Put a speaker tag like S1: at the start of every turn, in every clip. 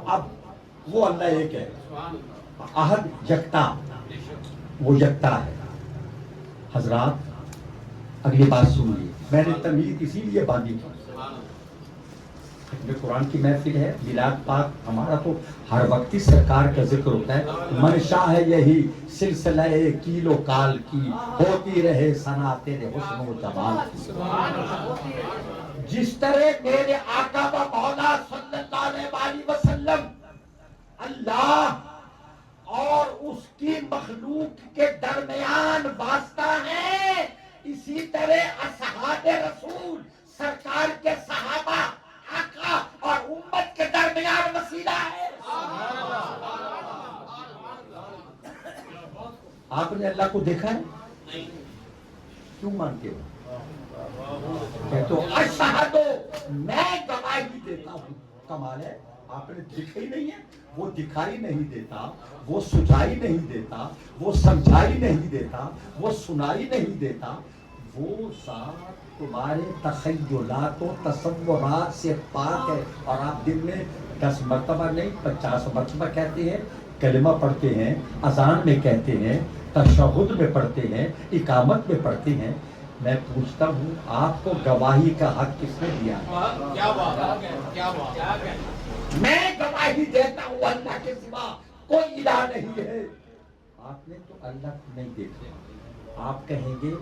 S1: اب وہ اللہ ایک ہے، احد یکتا، وہ یکتا ہے۔ حضرات اگلی بات سنیے، میں نے تمہید اسی لیے باندھی تھی، قرآن کی محفل ہے، میلاد پاک ہمارا تو ہر وقت ہی سرکار کا ذکر ہوتا ہے۔ منشا ہے یہی سلسلہ کیل و کال کی، ہوتی رہے ثنا تیرے حسن و جمال کی۔ جس طرح میرے آقا و مولا صلی اللہ علیہ وسلم اللہ اور اس کی مخلوق کے درمیان واسطہ ہے، اسی طرح اصحاب رسول سرکار کے صحابہ آقا اور امت کے درمیان وسیلہ ہے۔ آپ نے اللہ کو دیکھا ہے؟ کیوں مانتے ہو؟ کہتے ہو اشہدو، میں گواہی دیتا ہوں۔ کمال ہے، آپ نے دیکھا ہی نہیں ہے۔ وہ دکھائی نہیں دیتا، وہ سجائی نہیں دیتا، وہ سمجھائی نہیں دیتا، وہ سنائی نہیں دیتا۔ وہ ذات تمہارے تخیلات و تصورات سے پاک ہے، اور آپ دن میں 10 مرتبہ نہیں 50 مرتبہ کہتے ہیں، کلمہ پڑھتے ہیں، اذان میں کہتے ہیں، تشہد میں پڑھتے ہیں، اقامت میں پڑھتے ہیں۔ میں پوچھتا ہوں آپ کو گواہی کا حق کس نے دیا؟ میں گواہی دیتا ہوں اللہ کے سوا کوئی الہ نہیں ہے۔ آپ نے تو اللہ کو نہیں دیکھا۔ آپ کہیں گے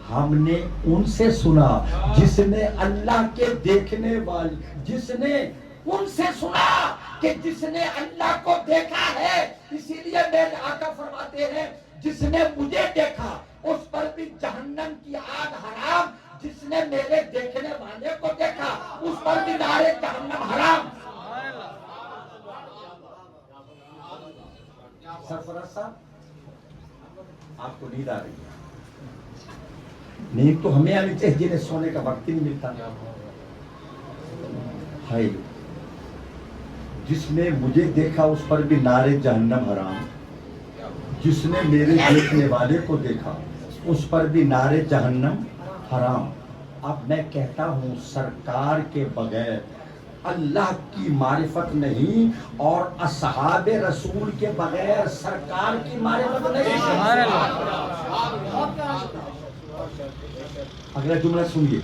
S1: ہم نے ان سے سنا جس نے اللہ کے دیکھنے والے، جس نے ان سے سنا کہ جس نے اللہ کو دیکھا ہے۔ اسی لیے میرے آقا فرماتے ہیں جس نے مجھے دیکھا اس پر بھی جہنم کی آگ حرام، جس نے میرے دیکھنے والے کو دیکھا اس پر بھی نار جہنم حرام۔ سرفراز صاحب آپ کو نیند آ رہی ہے؟ نیند تو ہمیں آنی چاہیے جنہیں سونے کا وقت ہی نہیں ملتا۔ ہے جس نے مجھے دیکھا اس پر بھی نار جہنم حرام، جس نے میرے دیکھنے والے کو دیکھا اس پر بھی نار جہنم حرام۔ اب میں کہتا ہوں سرکار کے بغیر اللہ کی معرفت نہیں، اور اصحاب رسول کے بغیر سرکار کی معرفت نہیں۔ اگلا جملہ سنیے،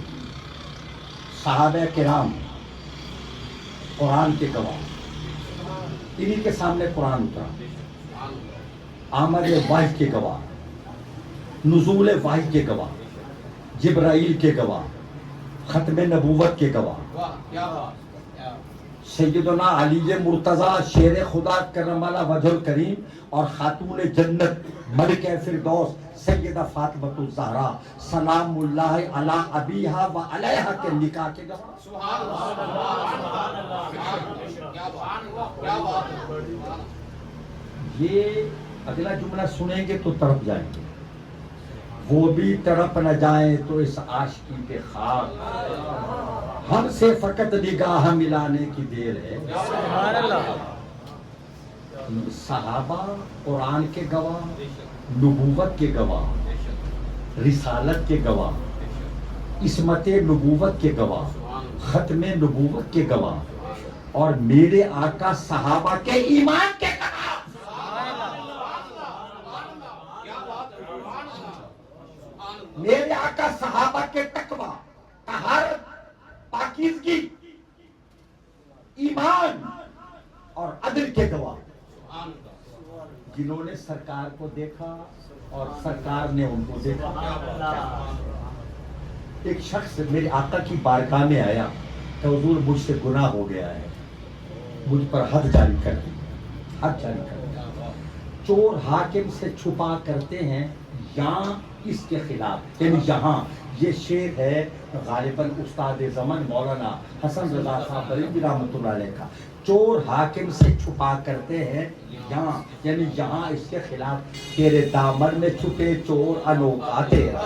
S1: صحابہ کرام قرآن کے گواہ، انہی کے سامنے قرآن اترا، آمد وحی کے گواہ، نزول وحی کے گواہ، جبرائیل کے گواہ، ختم نبوت کے گواہ، سیدنا علی مرتضیٰ شیر خدا کرم اللہ وجہ الکریم اور خاتون جنت ملکہ فردوس سیدہ فاطمہ الزہرا سلام اللہ علی ابیہا و علیہا کے نکاح کے گواہ۔ یہ اگلا جملہ سنیں گے تو تڑپ جائیں گے، وہ بھی تڑپ نہ جائیں تو اس عاشقی پہ خاک، ہم سے فقط نگاہ ملانے کی دیر ہے۔ صحابہ قرآن کے گواہ، نبوت کے گواہ، رسالت کے گواہ، عصمت نبوت کے گواہ، ختم نبوت کے گواہ، اور میرے آقا صحابہ کے ایمان کے گواہ۔ میرے آقا صحابہ کے تقویٰ، طہارت، پاکیزگی، ایمان اور عدل کے گواہ، جنہوں نے سرکار کو دیکھا اور سرکار نے ان کو دیکھا۔ ایک شخص میرے آقا کی بارگاہ میں آیا کہ حضور مجھ سے گناہ ہو گیا ہے، مجھ پر حد جاری کر دی، حد جاری کر دی۔ چور حاکم سے چھپا کرتے ہیں یہاں اس کے خلاف، یعنی یہاں یہ شعر ہے غالباً استاد زمن مولانا حسن رضا صاحب بریلوی رحمۃ اللہ علیہ کا، چور حاکم سے چھپا کرتے ہیں یہاں، یعنی یہاں اس کے خلاف، تیرے دامن میں چھپے چور انوکھا تیرا۔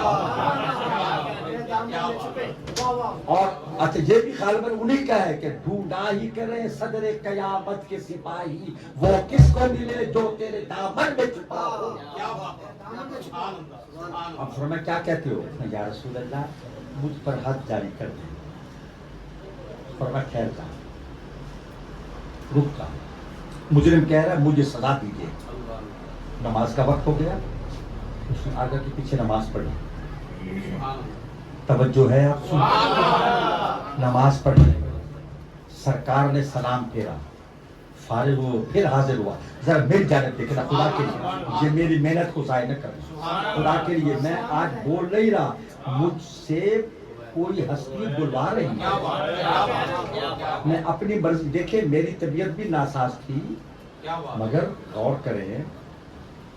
S1: اور اچھا یہ بھی غالباً انہی کا ہے کہ ڈھونڈا ہی کرے صدر قیامت کے سپاہی، وہ کس کو ملے جو تیرے دامن میں چھپا ہو۔ اب فرمایا کیا کہتے ہو؟ یا رسول اللہ مجھ پر حد جاری کر دیں۔ فرمایا خیر کہا، रुका। मुजरिम कह रहा है मुझे सजा दीजिए। नमाज का वक्त हो गया, उसने आगे के पीछे नमाज पढ़ी। तवज्जो है आप सुन, नमाज पढ़ी, सरकार ने सलाम फेरा, फारिग हो, फिर हाजिर हुआ। जरा मेरी जानिब देखना खुदा के लिए, ये मेरी मेहनत को ज़ाया न करें खुदा के लिए। मैं आज बोल नहीं रहा, मुझसे कोई हस्ती बुलवा रही है, मैं अपनी मर्जी। देखे मेरी तबीयत भी नासाज थी, मगर गौर करें,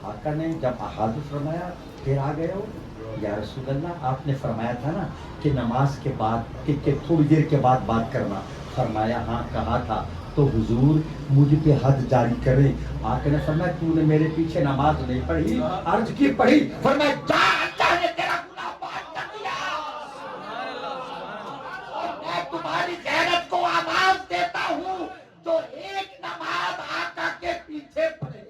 S1: आका ने जब अहादिस फरमाया फिर आ गए हो या रसूल अल्लाह, आपने फरमाया था ना कि नमाज के बाद कि थोड़ी देर के बाद बात करना। फरमाया हाँ कहा था, तो हुजूर मुझ पे हद जारी करें। आका ने फरमाया तूने मेरे पीछे नमाज नहीं पढ़ी, अर्ज की पढ़ी। फरमाया जा, अल्लाह ने तेरा गुनाह माफ कर दिया। और मैं तुम्हारी गैरत को आवाज देता हूँ, जो एक नमाज आका के पीछे पढ़े,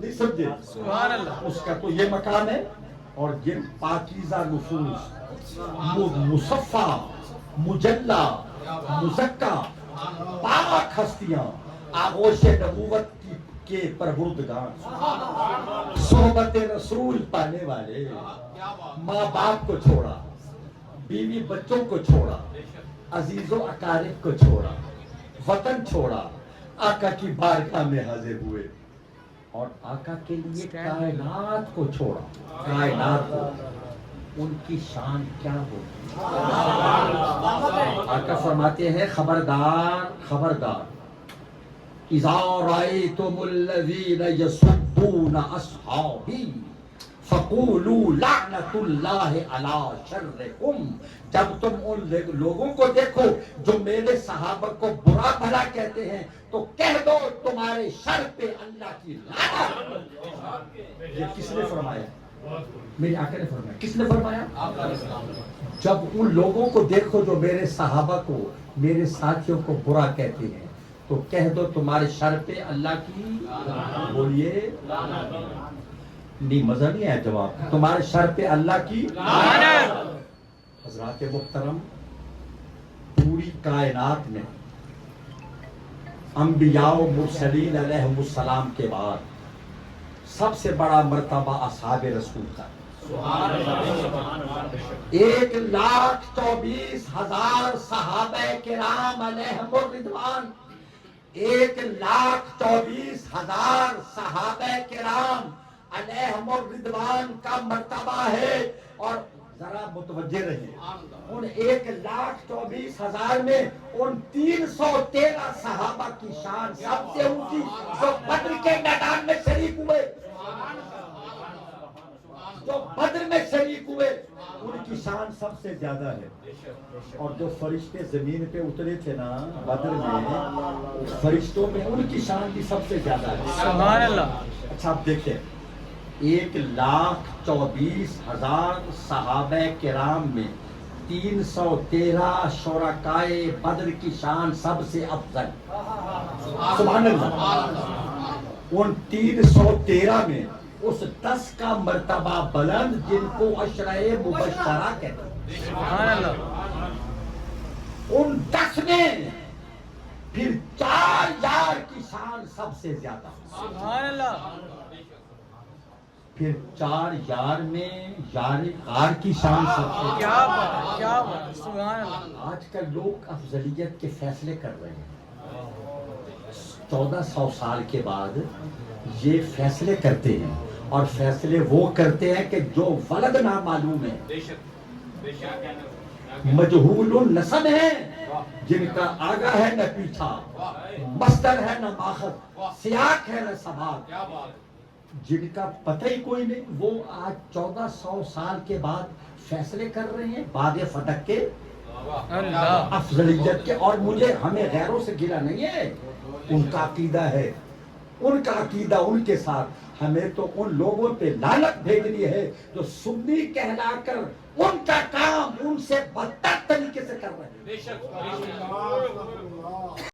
S1: नहीं समझे, सुभान अल्लाह, उसका तो ये मकाम है। और जिन पाकीज़ा नुफूस, मुसफ़ा, मुजल्ला, मुज़क्का, पाक हस्तियां, आगोशे नबूवत के परवरदिगार, सोहबत रसूल पाने वाले, माँ बाप को छोड़ा, बीवी बच्चों को छोड़ा, अजीजों अकारिब को छोड़ा, वतन छोड़ा, आका की बारगाह में हाजिर हुए और आका के लिए कायनात को छोड़ा। कायनात को, उनकी शान क्या होगी। आका फरमाते हैं खबरदार खबरदार, इज़ा रायतुमुल्लज़ीना यसुब्बूना अस्हाबी फ़क़ूलू लअनतुल्लाहि अला शर्रिकुम, जब तुम उन लोगों को देखो जो मेरे सहाबा को बुरा भला कहते हैं, तो कह दो तुम्हारे शर पे अल्लाह की लानत। ये किसने फरमाया? मेरे आका ने फरमाया। किसने फरमाया? जब उन लोगों को देखो जो मेरे सहाबा को, मेरे साथियों को बुरा कहते हैं, तो कह दो तुम्हारे शर पे अल्लाह की, बोलिए नहीं, मजा नहीं आया जवाब, तुम्हारे शर पे अल्लाह की लानत। हज़रात मुहतरम, पूरी कायनात में अंबिया और मुरसलीन अलैहिमुस्सलाम के बाद सबसे बड़ा मर्तबा असहाबे रसूल का। 1,24,000 सहाबे किराम अलैहिमुर रिदवान, 1,24,000 सहाबे किराम अलैहिमुर रिदवान का मर्तबा है। और जरा मुतवज्जे रहिए, उन 1,24,000 में उन 313 सहाबा की शान सबसे ऊंची, जो बद्र के मैदान में शरीक हुए, जो बद्र में शरीक हुए, उनकी शान सबसे ज्यादा है। और जो फरिश्ते जमीन पे उतरे थे ना बद्र में, फरिश्तों में उनकी शान भी सबसे ज्यादा है। सुभान अल्लाह। अच्छा आप देखिए, 1,24,000 सहाबे किराम में 313 शुरकाए बद्र की शान सबसे अफजल। सुभान अल्लाह। उन 313 में उस 10 का मर्तबा बुलंद जिनको अशराए मुबश्शरा कहते हैं, सुभान अल्लाह, उन 10 में फिर 4 यार की शान सबसे ज्यादा। सुभान अल्लाह। फिर 4 यार में यार गार की शान सबसे। क्या बात, क्या बात, सुभान अल्लाह। आजकल लोग अफजलियत के फैसले कर रहे हैं, 1400 साल के बाद ये फैसले करते हैं। और फैसले वो करते हैं कि जो वलद ना मालूम है, मजहूल नस्ब है, जिनका आगा है न पीछा, मस्दर है न माखद, सियाक है न सबाक, जिनका पता ही कोई नहीं, वो आज 1400 साल के बाद फैसले कर रहे हैं बागे फतक के, अफजलियत के। और मुझे हमें गैरों से गिला नहीं है, उनका अकीदा है, उनका अकीदा उनके साथ। हमें तो उन लोगों पे लानत भेजनी है जो सुन्नी कहलाकर उनका काम उनसे बदतर तरीके से कर रहे हैं।